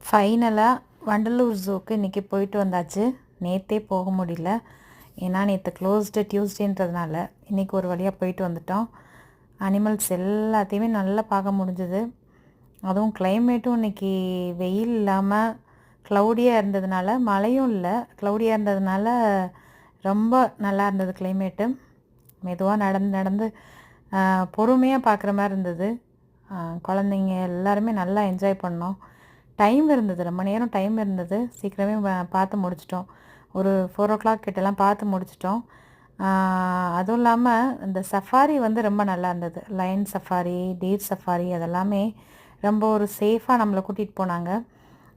ஃபைனலாக வண்டலூர் ஜூக்கு இன்றைக்கி போயிட்டு வந்தாச்சு. நேற்றே போக முடியல, ஏன்னா நேற்று க்ளோஸ்டு டியூஸ்டேன்றதுனால இன்றைக்கி ஒரு வழியாக போயிட்டு வந்துட்டோம். அனிமல்ஸ் எல்லாத்தையுமே நல்லா பார்க்க முடிஞ்சுது. அதுவும் கிளைமேட்டும் இன்றைக்கி வெயில் இல்லாமல் க்ளவுடியாக இருந்ததுனால, மழையும் இல்லை, க்ளவுடியாக இருந்ததுனால ரொம்ப நல்லா இருந்தது கிளைமேட்டு. மெதுவாக நடந்து நடந்து பொறுமையாக பார்க்குற மாதிரி இருந்தது. குழந்தைங்க எல்லாருமே நல்லா என்ஜாய் பண்ணோம். டைம் இருந்தது, ரொம்ப நேரம் டைம் இருந்தது. சீக்கிரமே பார்த்து முடிச்சிட்டோம். ஒரு 4 o'clock கிட்டலாம் பார்த்து முடிச்சிட்டோம். அதுவும் இல்லாமல் இந்த சஃபாரி வந்து ரொம்ப நல்லா இருந்தது. லயன் சஃபாரி, டீர் சஃபாரி அதெல்லாமே ரொம்ப ஒரு சேஃபாக நம்மளை கூட்டிகிட்டு போனாங்க.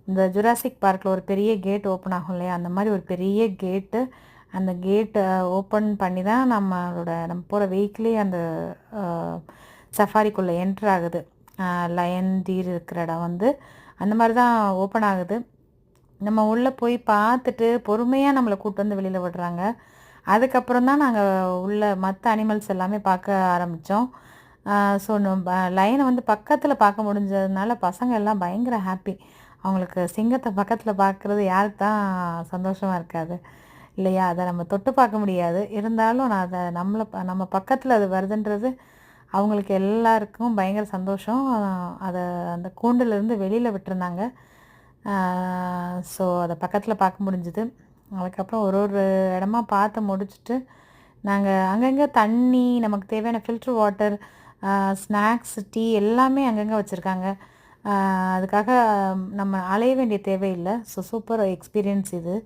இந்த ஜுராசிக் பார்க்கில் ஒரு பெரிய கேட் ஓப்பன் ஆகும் இல்லையா, அந்த மாதிரி ஒரு பெரிய கேட்டு. அந்த கேட்டை ஓப்பன் பண்ணி தான் நம்ம போகிற வெஹிக்கிளே அந்த சஃபாரிக்குள்ளே என்ட்ரு ஆகுது. லயன் டீர் இருக்கிற இடம் வந்து அந்த மாதிரி தான் ஓப்பன் ஆகுது. நம்ம உள்ளே போய் பார்த்துட்டு பொறுமையாக நம்மளை கூப்பிட்டு வந்து வெளியில் விடுறாங்க. அதுக்கப்புறம் தான் நாங்கள் உள்ள மற்ற அனிமல்ஸ் எல்லாமே பார்க்க ஆரம்பித்தோம். ஸோ லயனை வந்து பக்கத்தில் பார்க்க முடிஞ்சதுனால பசங்க எல்லாம் பயங்கர ஹாப்பி. அவங்களுக்கு சிங்கத்தை பக்கத்தில் பார்க்குறது யாருக்கு தான் சந்தோஷமாக இருக்காது இல்லையா? அதை நம்ம தொட்டு பார்க்க முடியாது, இருந்தாலும் நான் அதை நம்ம பக்கத்தில் அது வருதுன்றது அவங்களுக்கு எல்லாருக்கும் பயங்கர சந்தோஷம். அதை அந்த கூண்டிலேருந்து வெளியில் விட்டுருந்தாங்க. ஸோ அதை பக்கத்தில் பார்க்க முடிஞ்சுது. அதுக்கப்புறம் ஒரு ஒரு இடமா பார்த்து முடிச்சுட்டு நாங்கள் அங்கங்கே தண்ணி, நமக்கு தேவையான ஃபில்ட்ரு வாட்டர், ஸ்நாக்ஸ், டீ எல்லாமே அங்கங்கே வச்சுருக்காங்க. அதுக்காக நம்ம அலைய வேண்டிய தேவையில்லை. ஸோ சூப்பர் எக்ஸ்பீரியன்ஸ் இது.